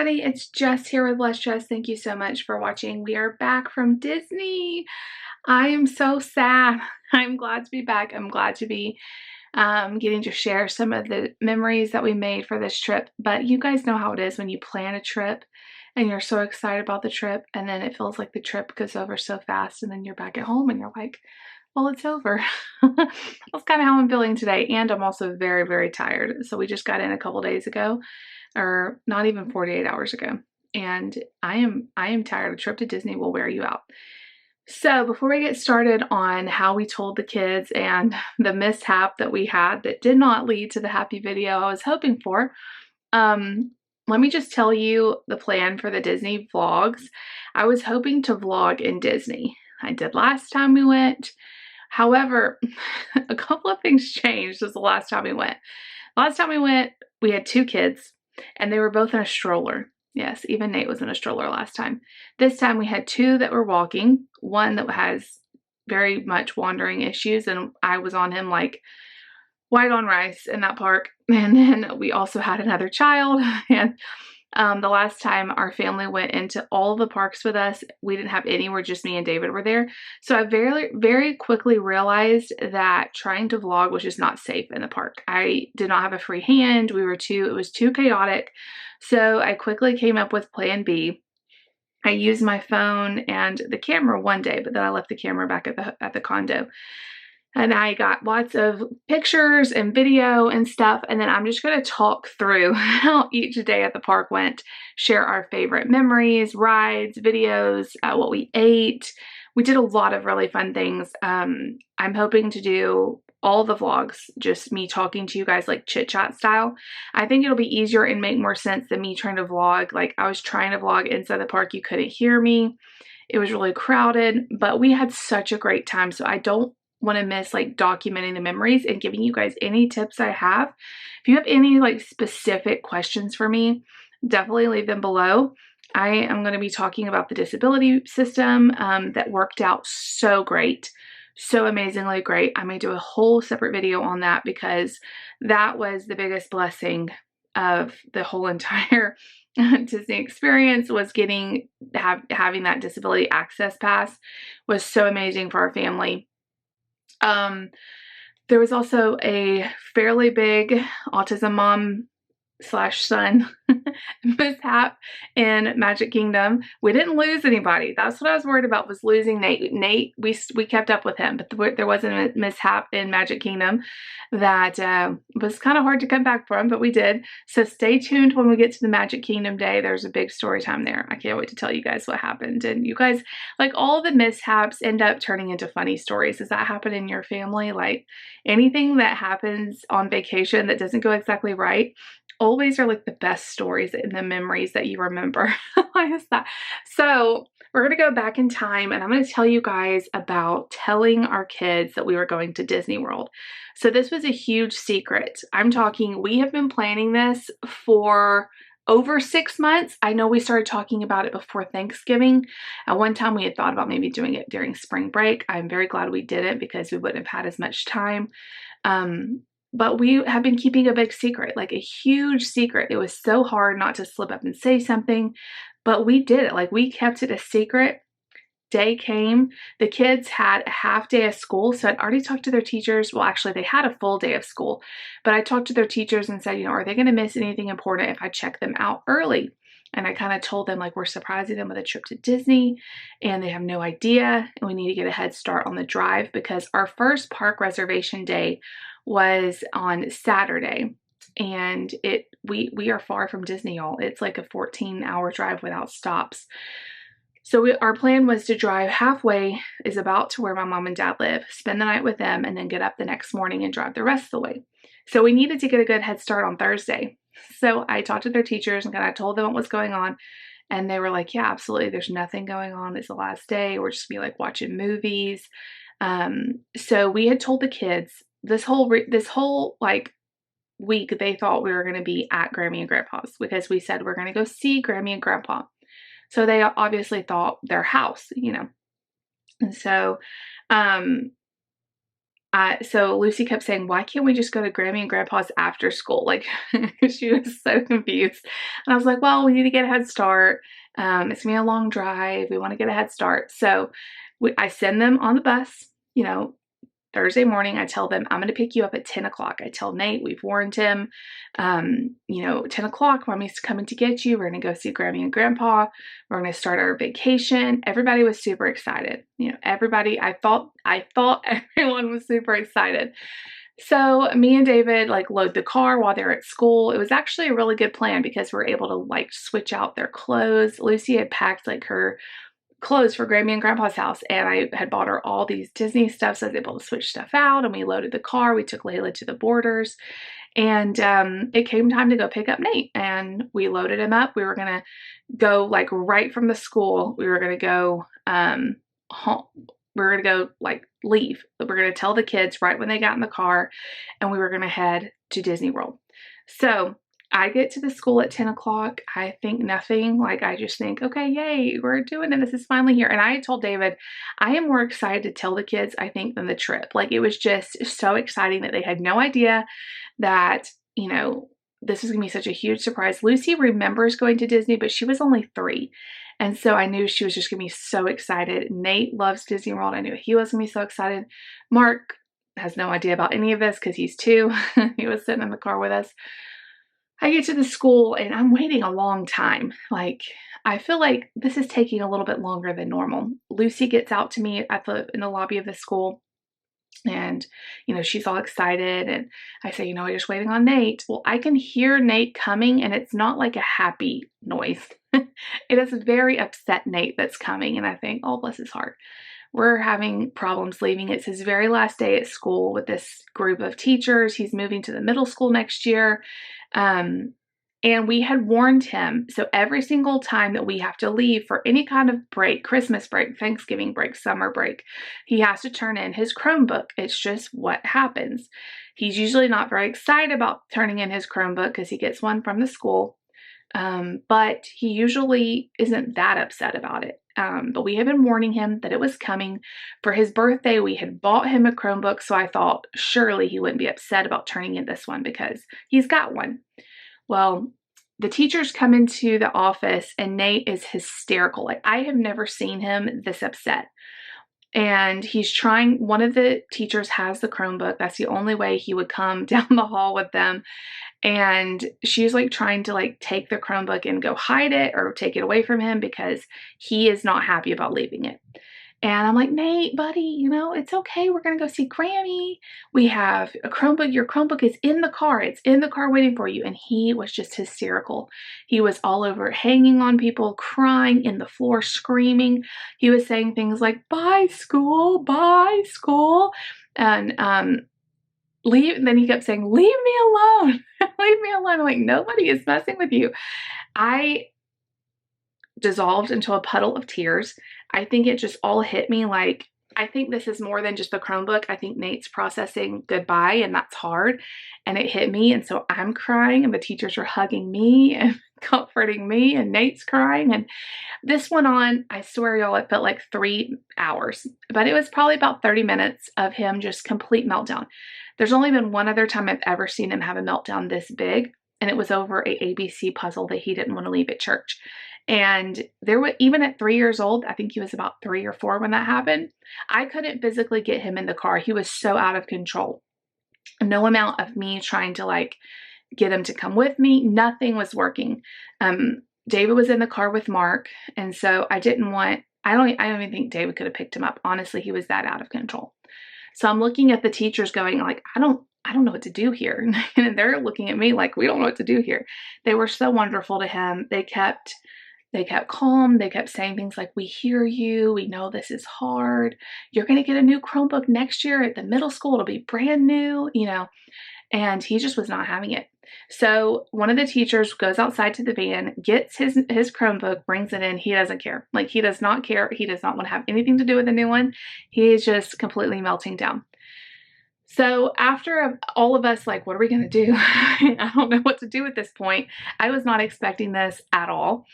everybody, it's Jess here with Let's Jess. Thank you so much for watching. We are back from Disney. I am so sad. I'm glad to be back. I'm glad to be getting to share some of the memories that we made for this trip. But you guys know how it is when you plan a trip and you're so excited about the trip, and then it feels like the trip goes over so fast, and then you're back at home and you're like, well, it's over. That's kind of how I'm feeling today. And I'm also very, very tired. So we just got in a couple days ago, or not even 48 hours ago. And I am tired. A trip to Disney will wear you out. So before we get started on how we told the kids and the mishap that we had that did not lead to the happy video I was hoping for, let me just tell you the plan for the Disney vlogs. I was hoping to vlog in Disney. I did last time we went. However, a couple of things changed since the last time we went. Last time we went, we had two kids and they were both in a stroller. Yes, even Nate was in a stroller last time. This time we had two that were walking, one that has very much wandering issues, and I was on him like white on rice in that park. And then we also had another child. And the last time our family went into all the parks with us, we didn't have any where just me and David were there. So I very, very quickly realized that trying to vlog was just not safe in the park. I did not have a free hand. It was too chaotic. So I quickly came up with plan B. I used my phone and the camera one day, but then I left the camera back at the condo. And I got lots of pictures and video and stuff. And then I'm just going to talk through how each day at the park went, share our favorite memories, rides, videos, what we ate. We did a lot of really fun things. I'm hoping to do all the vlogs, just me talking to you guys like chit chat style. I think it'll be easier and make more sense than me trying to vlog. Like I was trying to vlog inside the park. You couldn't hear me. It was really crowded, but we had such a great time. So I don't want to miss like documenting the memories and giving you guys any tips I have. If you have any like specific questions for me, definitely leave them below. I am going to be talking about the disability system that worked out so great, so amazingly great. I may do a whole separate video on that because that was the biggest blessing of the whole entire Disney experience, was having that disability access pass was so amazing for our family. There was also a fairly big autism mom / son mishap in Magic Kingdom. We didn't lose anybody. That's what I was worried about, was losing Nate. Nate, we kept up with him, but there wasn't a mishap in Magic Kingdom that was kind of hard to come back from, but we did. So stay tuned when we get to the Magic Kingdom day. There's a big story time there. I can't wait to tell you guys what happened. And you guys, like, all the mishaps end up turning into funny stories. Does that happen in your family? Like anything that happens on vacation that doesn't go exactly right always are like the best stories and the memories that you remember. Why is that? So we're going to go back in time and I'm going to tell you guys about telling our kids that we were going to Disney World. So this was a huge secret. I'm talking, we have been planning this for over 6 months. I know we started talking about it before Thanksgiving. At one time we had thought about maybe doing it during spring break. I'm very glad we didn't because we wouldn't have had as much time. But we have been keeping a big secret, like a huge secret. It was so hard not to slip up and say something, but we did it. Like we kept it a secret. Day came, the kids had a half day of school. So I'd already talked to their teachers. Well, actually they had a full day of school, but I talked to their teachers and said, you know, are they going to miss anything important if I check them out early? And I kind of told them like we're surprising them with a trip to Disney and they have no idea. And we need to get a head start on the drive because our first park reservation day was on Saturday, and we are far from Disney, y'all. It's like a 14-hour drive without stops. So our plan was to drive halfway, is about to where my mom and dad live, spend the night with them, and then get up the next morning and drive the rest of the way. So we needed to get a good head start on Thursday. So I talked to their teachers and kind of told them what was going on. And they were like, yeah, absolutely. There's nothing going on. It's the last day. We're just gonna be like watching movies. So we had told the kids this whole like week they thought we were going to be at Grammy and Grandpa's because we said we're going to go see Grammy and Grandpa. So they obviously thought their house, you know. And so I So Lucy kept saying, why can't we just go to Grammy and Grandpa's after school? Like, she was so confused. And I was like, well, we need to get a head start. It's gonna be a long drive. We want to get a head start. So I send them on the bus, you know, Thursday morning. I tell them, I'm going to pick you up at 10 o'clock. I tell Nate, we've warned him, you know, 10 o'clock, Mommy's coming to get you. We're going to go see Grammy and Grandpa. We're going to start our vacation. Everybody was super excited. You know, everybody, I thought everyone was super excited. So me and David like load the car while they're at school. It was actually a really good plan because we're able to like switch out their clothes. Lucy had packed like her clothes for Grammy and Grandpa's house, and I had bought her all these Disney stuff, so I was able to switch stuff out, and we loaded the car. We took Layla to the Borders, and it came time to go pick up Nate, and we loaded him up. We were gonna go like right from the school. We were gonna go home. We were gonna go like leave. We were gonna tell the kids right when they got in the car, and we were gonna head to Disney World. So I get to the school at 10 o'clock. I think nothing. Like, I just think, okay, yay, we're doing it. This is finally here. And I told David, I am more excited to tell the kids, I think, than the trip. Like, it was just so exciting that they had no idea that, you know, this was going to be such a huge surprise. Lucy remembers going to Disney, but she was only 3. And so I knew she was just going to be so excited. Nate loves Disney World. I knew he was going to be so excited. Mark has no idea about any of this because he's 2. He was sitting in the car with us. I get to the school and I'm waiting a long time. Like, I feel like this is taking a little bit longer than normal. Lucy gets out to me in the lobby of the school, and, you know, she's all excited, and I say, you know, I'm just waiting on Nate. Well, I can hear Nate coming, and it's not like a happy noise. It is a very upset Nate that's coming, and I think, oh, bless his heart. We're having problems leaving. It's his very last day at school with this group of teachers. He's moving to the middle school next year. And we had warned him. So every single time that we have to leave for any kind of break, Christmas break, Thanksgiving break, summer break, he has to turn in his Chromebook. It's just what happens. He's usually not very excited about turning in his Chromebook because he gets one from the school. But he usually isn't that upset about it. But we had been warning him that it was coming. For his birthday, we had bought him a Chromebook, so I thought surely he wouldn't be upset about turning in this one because he's got one. Well, the teachers come into the office and Nate is hysterical. Like, I have never seen him this upset. And he's trying, one of the teachers has the Chromebook. That's the only way he would come down the hall with them. And she's like trying to like take the Chromebook and go hide it or take it away from him because he is not happy about leaving it. And I'm like, Nate, buddy, you know, it's okay. We're going to go see Grammy. We have a Chromebook. Your Chromebook is in the car. It's in the car waiting for you. And he was just hysterical. He was all over hanging on people, crying in the floor, screaming. He was saying things like, bye, school, bye, school. And then he kept saying, leave me alone. Leave me alone. I'm like, nobody is messing with you. I dissolved into a puddle of tears. I think it just all hit me. Like, I think this is more than just the Chromebook. I think Nate's processing goodbye, and that's hard. And it hit me. And so I'm crying, and the teachers are hugging me and comforting me, and Nate's crying. And this went on, I swear, y'all, it felt like 3 hours, but it was probably about 30 minutes of him just complete meltdown. There's only been one other time I've ever seen him have a meltdown this big, and it was over a ABC puzzle that he didn't want to leave at church. And there were, even at 3 years old, I think he was about 3 or 4 when that happened, I couldn't physically get him in the car. He was so out of control. No amount of me trying to like get him to come with me, nothing was working. David was in the car with Mark, and so I don't even think David could have picked him up. Honestly, he was that out of control. So I'm looking at the teachers going like, I don't know what to do here. And they're looking at me like, we don't know what to do here. They were so wonderful to him. They kept calm. They kept saying things like, we hear you. We know this is hard. You're going to get a new Chromebook next year at the middle school. It'll be brand new, you know, and he just was not having it. So one of the teachers goes outside to the van, gets his Chromebook, brings it in. He doesn't care. Like, he does not care. He does not want to have anything to do with the new one. He is just completely melting down. So after all of us, like, what are we going to do? I don't know what to do at this point. I was not expecting this at all.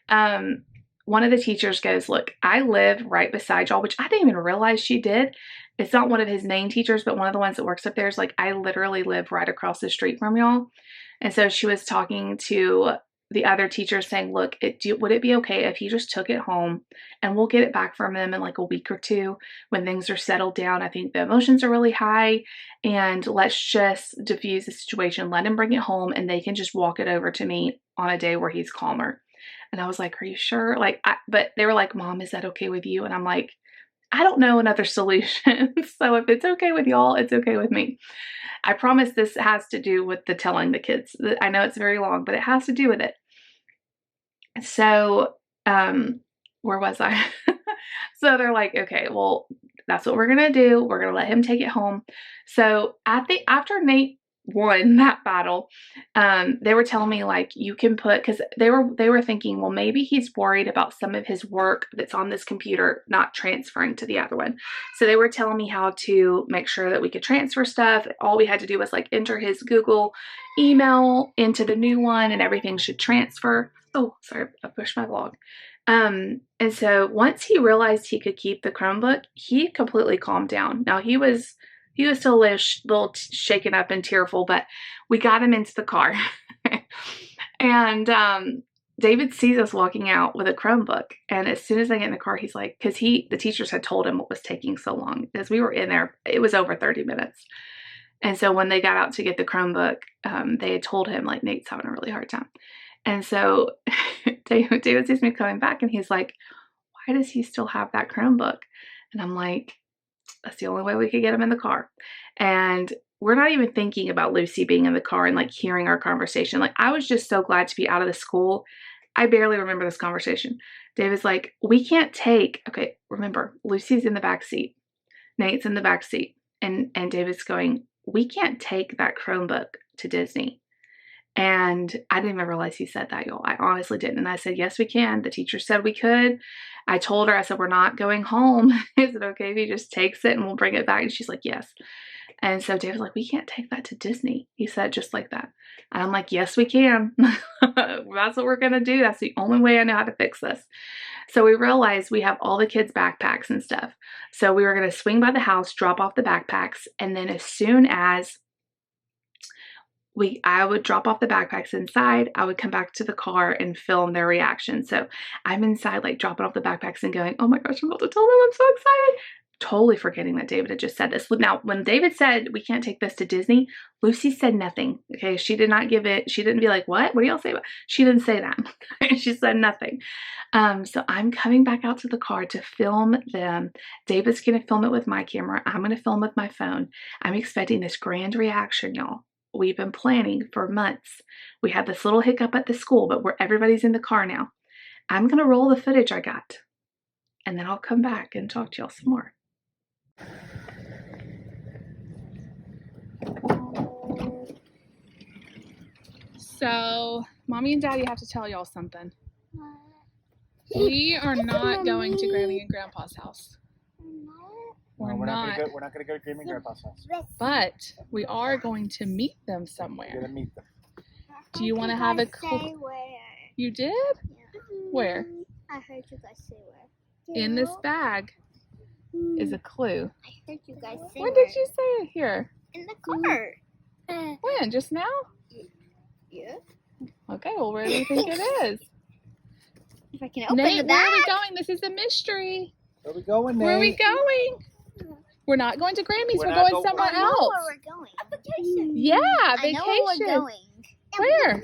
One of the teachers goes, look, I live right beside y'all, which I didn't even realize she did. it's not one of his main teachers, but one of the ones that works up there is like, I literally live right across the street from y'all. And so she was talking to the other teacher saying, look, would it be okay if he just took it home and we'll get it back from him in like a week or two when things are settled down? I think the emotions are really high, and let's just diffuse the situation. Let him bring it home and they can just walk it over to me on a day where he's calmer. And I was like, are you sure? Like, but they were like, Mom, is that okay with you? And I'm like, I don't know another solution. So if it's okay with y'all, it's okay with me. I promise this has to do with the telling the kids. I know it's very long, but it has to do with it. So, where was I? So they're like, okay, well, that's what we're going to do. We're going to let him take it home. So after Nate won that battle, they were telling me like, you can put, cause they were thinking, well, maybe he's worried about some of his work that's on this computer not transferring to the other one. So they were telling me how to make sure that we could transfer stuff. All we had to do was like enter his Google email into the new one and everything should transfer. Oh, sorry, I pushed my vlog. And so once he realized he could keep the Chromebook, he completely calmed down. Now he was still a little shaken up and tearful, but we got him into the car. And David sees us walking out with a Chromebook. And as soon as I get in the car, he's like, because the teachers had told him what was taking so long. As we were in there, it was over 30 minutes. And so when they got out to get the Chromebook, they had told him, like, Nate's having a really hard time. And so David sees me coming back and he's like, why does he still have that Chromebook? And I'm like, that's the only way we could get him in the car. And we're not even thinking about Lucy being in the car and like hearing our conversation. Like, I was just so glad to be out of the school. I barely remember this conversation. David's like, we can't take, okay, remember, Lucy's in the back seat. Nate's in the back seat. And David's going, we can't take that Chromebook to Disney. And I didn't even realize he said that, y'all. I honestly didn't. And I said, yes, we can. The teacher said we could. I told her, I said, we're not going home. Is it okay if he just takes it and we'll bring it back? And she's like, yes. And so David's like, we can't take that to Disney. He said just like that. And I'm like, yes, we can. That's what we're going to do. That's the only way I know how to fix this. So we realized we have all the kids' backpacks and stuff. So we were going to swing by the house, drop off the backpacks. And then as soon as I would drop off the backpacks inside, I would come back to the car and film their reaction. So I'm inside, like dropping off the backpacks and going, oh my gosh, I'm about to tell them, I'm so excited. Totally forgetting that David had just said this. Now, when David said, we can't take this to Disney, Lucy said nothing. Okay. She did not give it. She didn't be like, what do y'all say about? She didn't say that. She said nothing. So I'm coming back out to the car to film them. David's going to film it with my camera. I'm going to film with my phone. I'm expecting this grand reaction, y'all. We've been planning for months. We had this little hiccup at the school, but everybody's in the car now. I'm going to roll the footage I got, and then I'll come back and talk to y'all some more. So, Mommy and Daddy have to tell y'all something. We are not going to Granny and Grandpa's house. We're not going to go to Granny and Grandpa's house. But we are going to meet them somewhere. We're going to meet them. Do you want to have a clue? You did? Yeah. Where? I heard you guys say where. In this bag is a clue. I heard you guys say When did you say it here? In the car. When? Just now? Yeah. Okay, well, where do you think it is? If I can open Nate, the bag. where are we going? This is a mystery. Where are we going, Nate? Where are we going? We're not going to Grammy's. We're going somewhere else. I know where we're going. A vacation. Yeah, vacation. I know where we're going. Where?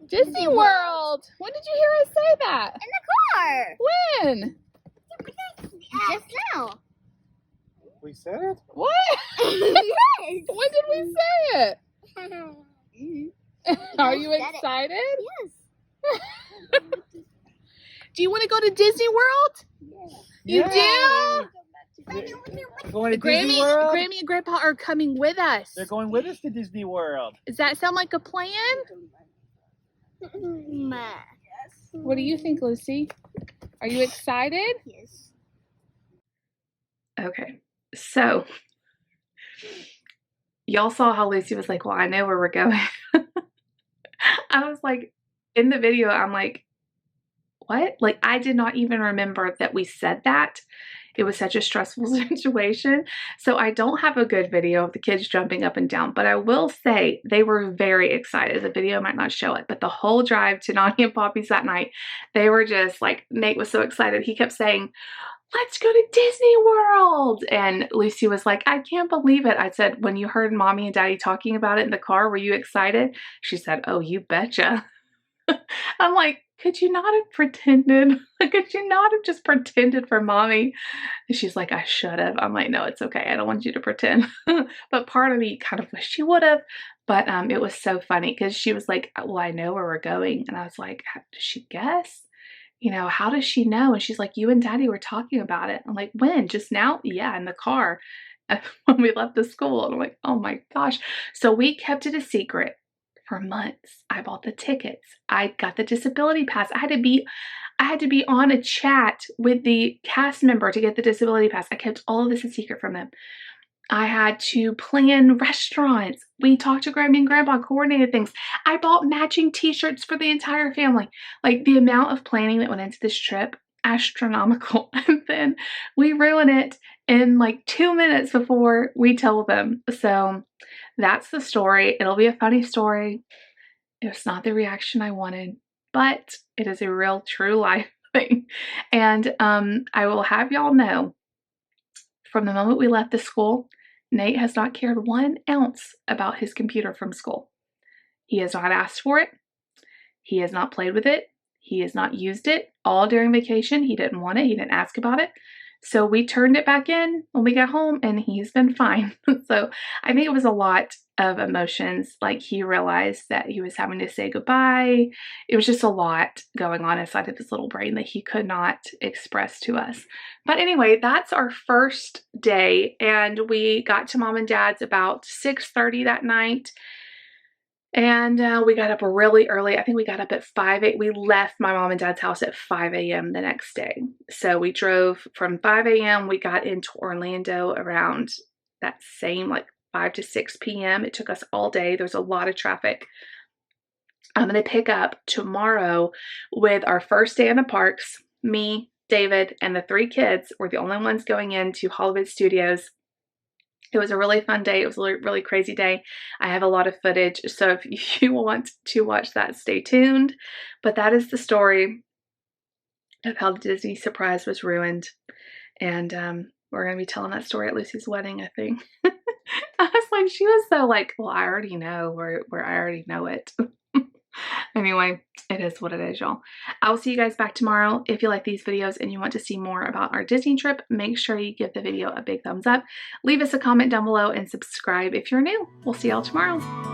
Disney World. When did you hear us say that? In the car. When? Just now. We said it? What? Yes. When did we say it? Are you excited? Yes. Do you want to go to Disney World? You do? Going to Disney World? Grammy and Grandpa are coming with us. They're going with us to Disney World. Does that sound like a plan? What do you think, Lucy? Are you excited? Yes. Okay, so y'all saw how Lucy was like, well, I know where we're going. I was like, in the video, I'm like, what? Like, I did not even remember that we said that. it was such a stressful situation. So I don't have a good video of the kids jumping up and down, but I will say they were very excited. The video might not show it, but the whole drive to Nani and Poppy's that night, they were just like, Nate was so excited. He kept saying, let's go to Disney World. And Lucy was like, I can't believe it. I said, when you heard Mommy and Daddy talking about it in the car, were you excited? She said, oh, you betcha. I'm like, could you not have pretended? Could you not have just pretended for Mommy? And she's like, I should have. I'm like, no, it's okay. I don't want you to pretend. But part of me kind of wished she would have. But it was so funny because she was like, well, I know where we're going. And I was like, does she guess? You know, how does she know? And she's like, you and Daddy were talking about it. I'm like, when? Just now? Yeah, in the car when we left the school. And I'm like, oh my gosh. So we kept it a secret for months. I bought the tickets. I got the disability pass. I had to be on a chat with the cast member to get the disability pass. I kept all of this a secret from them. I had to plan restaurants. We talked to Grammy and Grandpa, coordinated things. I bought matching t-shirts for the entire family. Like the amount of planning that went into this trip, astronomical. And then we ruin it in like 2 minutes before we tell them. So that's the story. It'll be a funny story. It's not the reaction I wanted, but it is a real true life thing. And I will have y'all know, from the moment we left the school, Nate has not cared 1 ounce about his computer from school. He has not asked for it. He has not played with it. He has not used it all during vacation. He didn't want it. He didn't ask about it. So we turned it back in when we got home and he's been fine. So I think it was a lot of emotions. Like he realized that he was having to say goodbye. It was just a lot going on inside of his little brain that he could not express to us. But anyway, that's our first day. And we got to Mom and Dad's about 6:30 that night. And we got up really early. I think we got up at 5 8. We left my mom and dad's house at 5 a.m. the next day. So we drove from 5 a.m. We got into Orlando around that same like 5 to 6 p.m. It took us all day. There's a lot of traffic. I'm going to pick up tomorrow with our first day in the parks. Me, David, and the 3 kids were the only ones going into Hollywood Studios. It was a really fun day. It was a really crazy day. I have a lot of footage, so if you want to watch that, stay tuned. But that is the story of how the Disney surprise was ruined. And we're going to be telling that story at Lucy's wedding, I think. I was like, she was so like, well, I already know where I already know it. Anyway, it is what it is, y'all. I will see you guys back tomorrow. If you like these videos and you want to see more about our Disney trip, make sure you give the video a big thumbs up. Leave us a comment down below and subscribe if you're new. We'll see y'all tomorrow.